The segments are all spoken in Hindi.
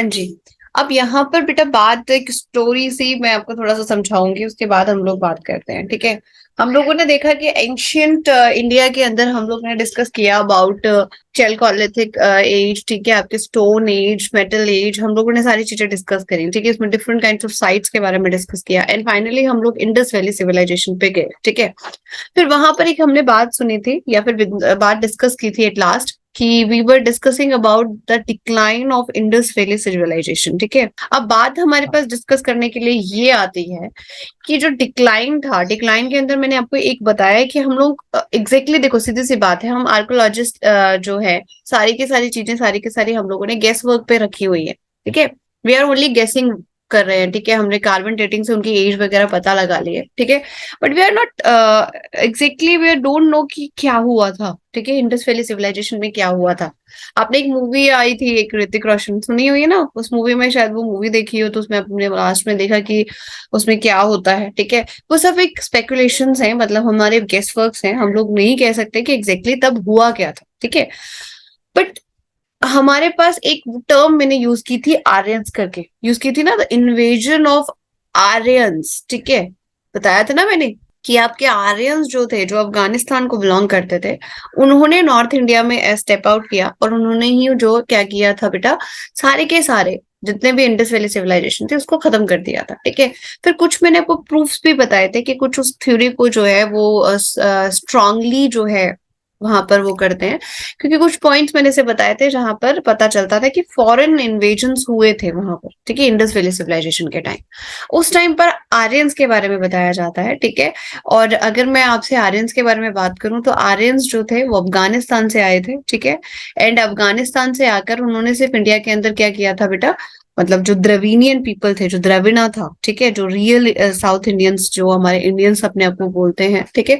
हाँ जी। अब यहाँ पर बेटा बात एक स्टोरी सी मैं आपको थोड़ा सा समझाऊंगी, उसके बाद हम लोग बात करते हैं, ठीक है। हम लोगों ने देखा कि एंशियंट इंडिया के अंदर हम लोग ने डिस्कस किया अबाउट चैल्कोलिथिक एज, ठीक है, आपके स्टोन एज, मेटल एज, हम लोगों ने सारी चीजें डिस्कस करी, ठीक है। इसमें डिफरेंट काइंड ऑफ साइट्स के बारे में डिस्कस किया एंड फाइनली हम लोग इंडस वैली सिविलाइजेशन पे गए, ठीक है। फिर वहां पर एक हमने बात सुनी थी या फिर बात डिस्कस की थी एट लास्ट कि we were discussing about the decline of Indus valley civilisation, ठीक है। अब बात हमारे पास डिस्कस करने के लिए ये आती है कि जो डिक्लाइन था, डिक्लाइन के अंदर मैंने आपको एक बताया कि हम लोग एग्जैक्टली देखो सीधी सी बात है, हम आर्कोलॉजिस्ट जो है सारी की सारी चीजें सारी की सारी हम लोगों ने गेस वर्क पे रखी हुई है, ठीक है। वी आर ओनली गेसिंग कर रहे हैं, ठीक है। हमने कार्बन डेटिंग से उनकी एज वगैरह पता लगा ली है, ठीक है। But we are not exactly we don't know कि क्या हुआ था, ठीक है, इंडस वैली सिविलाइजेशन में क्या हुआ था। आपने एक मूवी आई थी एक, ऋतिक रोशन, सुनी हुई है ना, उस मूवी में शायद वो मूवी देखी हो तो उसमें अपने लास्ट में देखा कि उसमें क्या होता है, ठीक है। वो सब एक स्पेकुलेशंस हैं, मतलब हमारे गेस वर्क्स हैं, हम लोग नहीं कह सकते कि एग्जैक्टली तब हुआ क्या था, ठीक है। बट हमारे पास एक टर्म मैंने यूज की थी आर्यंस करके, यूज की थी ना, द इन्वेजन ऑफ आर्यंस, ठीक है। बताया था ना मैंने कि आपके आर्यंस जो थे, जो अफगानिस्तान को बिलोंग करते थे, उन्होंने नॉर्थ इंडिया में स्टेप आउट किया और उन्होंने ही जो क्या किया था बेटा, सारे के सारे जितने भी इंडस वैली सिविलाइजेशन थे उसको खत्म कर दिया था, ठीक है। फिर कुछ मैंने आपको प्रूफ्स भी बताए थे कि कुछ उस थ्योरी को जो है वो स्ट्रांगली जो है वहां पर वो करते हैं, क्योंकि कुछ पॉइंट्स मैंने से बताए थे जहां पर पता चलता था कि फॉरेन इन्वेजन्स हुए थे वहां पर, ठीक है, इंडस वैली सिविलाइजेशन के टाइम। उस टाइम पर आर्यंस के बारे में बताया जाता है, ठीक है। और अगर मैं आपसे आर्यंस के बारे में बात करूं तो आर्यंस जो थे वो अफगानिस्तान से आए थे, ठीक है। एंड अफगानिस्तान से आकर उन्होंने सिर्फ इंडिया के अंदर क्या किया था बेटा, मतलब जो द्रविनियन पीपल थे, जो द्रविड़ा था, ठीक है, जो रियल साउथ इंडियंस जो हमारे इंडियंस अपने आप को बोलते हैं, ठीक है।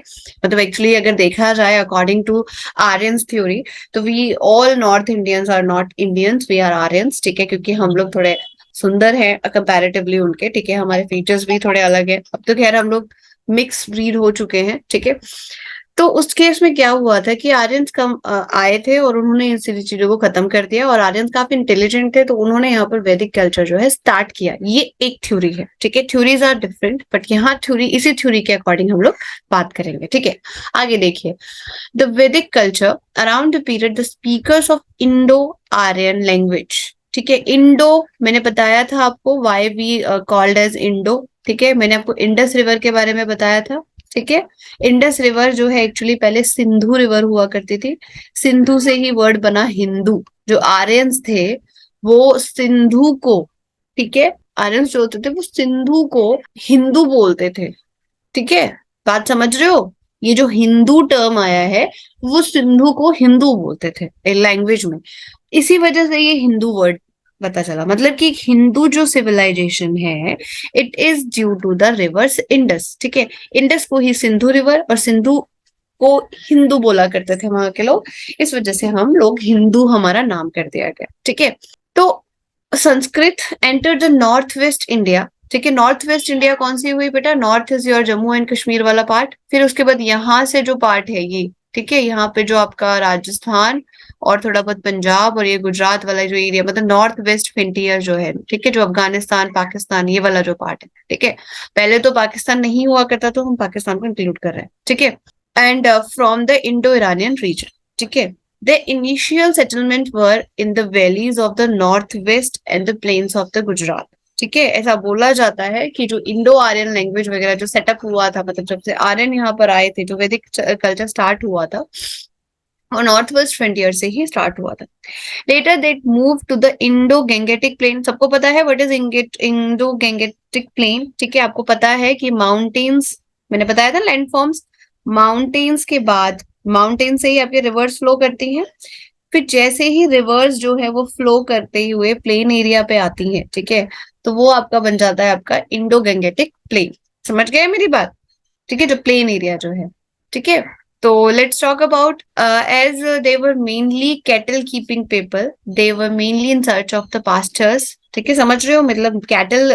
मतलब एक्चुअली अगर देखा जाए अकॉर्डिंग टू आर्यंस थ्योरी, तो we all North Indians are not Indians, we are Aryans, ठीक है, क्योंकि हम लोग थोड़े सुंदर हैं कंपैरेटिवली उनके, ठीक है। हमारे फीचर्स भी थोड़े अलग है, अब तो खैर हम लोग मिक्स ब्रीड हो चुके हैं, ठीक है। तो उस केस में क्या हुआ था कि आर्यंस कम आए थे और उन्होंने इन सारी चीजों को खत्म कर दिया, और आर्यंस काफी इंटेलिजेंट थे तो उन्होंने यहाँ पर वैदिक कल्चर जो है स्टार्ट किया। ये एक थ्योरी है, ठीक है। थ्योरीज आर डिफरेंट बट यहाँ थ्योरी, इसी थ्योरी के अकॉर्डिंग हम लोग बात करेंगे, ठीक है। आगे देखिए, the Vedic culture around the period the speakers of Indo Aryan language, ठीक है। इंडो मैंने बताया था आपको, why we called as Indo, ठीक है। मैंने आपको इंडस रिवर के बारे में बताया था, ठीक है। इंडस रिवर जो है एक्चुअली पहले सिंधु रिवर हुआ करती थी, सिंधु से ही वर्ड बना हिंदू। जो आर्यंस थे वो सिंधु को, ठीक है, आर्यंस जो होते थे वो सिंधु को हिंदू बोलते थे, ठीक है। बात समझ रहे हो, ये जो हिंदू टर्म आया है वो सिंधु को हिंदू बोलते थे लैंग्वेज में, इसी वजह से ये हिंदू वर्ड पता चला। मतलब कि हिंदू जो सिविलाइजेशन है it is due to the rivers Indus, ठीक है। इंडस को ही सिंधु रिवर और सिंधु को हिंदू बोला करते थे वहां के लोग, इस वजह से हम लोग हिंदू हमारा नाम कर दिया गया, ठीक है। तो Sanskrit enter the north west India, ठीक है। नॉर्थ वेस्ट इंडिया कौन सी हुई बेटा, north is your Jammu and Kashmir वाला पार्ट, फिर उसके बाद यहाँ से जो पार्ट है ये, ठीक है, यहाँ पे जो आपका राजस्थान और थोड़ा बहुत पंजाब और ये गुजरात वाला जो एरिया, मतलब नॉर्थ वेस्ट फ्रंटियर जो है, ठीक है, जो अफगानिस्तान पाकिस्तान ये वाला जो पार्ट है, ठीक है। पहले तो पाकिस्तान नहीं हुआ करता तो हम पाकिस्तान को इंक्लूड कर रहे हैं, ठीक है। And from the Indo Iranian region, ठीक है। The initial settlement were in the valleys of the northwest and the plains of the Gujarat, ठीक है। ऐसा बोला जाता है कि जो इंडो आर्यन लैंग्वेज वगैरह जो सेटअप हुआ था, मतलब जब से आर्यन यहाँ पर आए थे, जो वैदिक कल्चर स्टार्ट हुआ था और नॉर्थ वेस्ट फ्रंटियर से ही स्टार्ट हुआ था। Later they move to the Indo Gangetic plain, सबको पता है what is Indo Gangetic plain, ठीक है। आपको पता है कि माउंटेन्स, मैंने बताया था लैंडफॉर्म्स, माउंटेन्स के बाद माउंटेन से ही आपके रिवर्स फ्लो करती हैं, फिर जैसे ही रिवर्स जो है वो फ्लो करते हुए प्लेन एरिया पे आती है, ठीक है, तो वो आपका बन जाता है आपका इंडो गैंगेटिक प्लेन। समझ गए मेरी बात, ठीक है, जो प्लेन एरिया जो है, ठीक है। तो let's talk about as they were mainly cattle keeping people, they were mainly in search of the pastures, ठीक है। समझ रहे हो, मतलब कैटल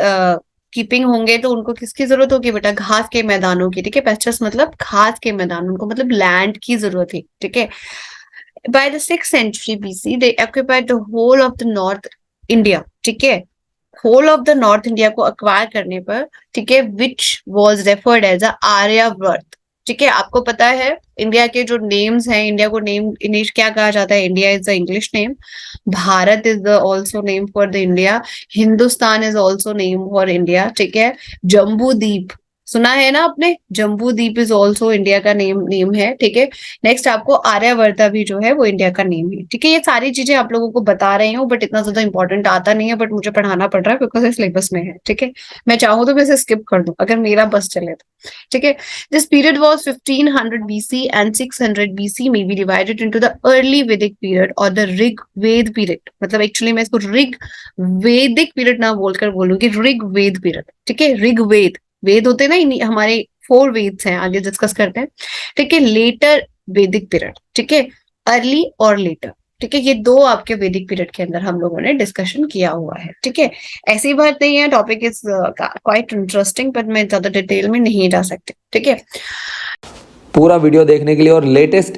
कीपिंग होंगे तो उनको किसकी जरूरत होगी बेटा, घास के मैदानों की, ठीक है। पेस्चर्स मतलब घास के मैदान, उनको मतलब लैंड की जरूरत थी, ठीक है। By the 6th century BC, they occupied the whole of the North India, ठीक है, whole of the North India को अक्वायर करने पर, ठीक है, which was referred as a Aryavarta. ठीक है, आपको पता है इंडिया के जो नेम्स हैं, इंडिया को नेम इंग्लिश क्या कहा जाता है, India is the English name, Bharat is the also name for the India, Hindustan is also name for India. ठीक है, जम्बू द्वीप सुना है ना आपने, जम्बू द्वीप इज ऑल्सो इंडिया का नेम है। ठीक है, नेक्स्ट आपको आर्यवर्ता भी जो है वो इंडिया का नेम है। ठीक है, ये सारी चीजें आप लोगों को बता रही हूँ, बट इतना ज्यादा इंपॉर्टेंट आता नहीं है, बट मुझे पढ़ाना पड़ रहा है बिकॉज सिलेबस में है। ठीक है, मैं चाहूँ तो मैं इसे स्किप कर दूं अगर मेरा बस चले तो। ठीक है, this period was 1500 BC and 600 BC may be divided into the early Vedic period or the Rig Veda period. मतलब एक्चुअली मैं इसको ऋग वैदिक पीरियड ना बोलकर बोलूंगी ऋग वेद पीरियड। ठीक है, ऋग वेद, वेद होते हैं ना हमारे 4 वेद्स हैं, आगे डिस्कस करते हैं। ठीक है, लेटर वैदिक पीरियड। ठीक है, अर्ली और लेटर। ठीक है, ये दो आपके वैदिक पीरियड के अंदर हम लोगों ने डिस्कशन किया हुआ है। ठीक है, ऐसी बात नहीं है, टॉपिक इज क्वाइट इंटरेस्टिंग, पर मैं ज्यादा डिटेल में नहीं जा सकती। ठीक है, पूरा वीडियो देखने के लिए और लेटेस्ट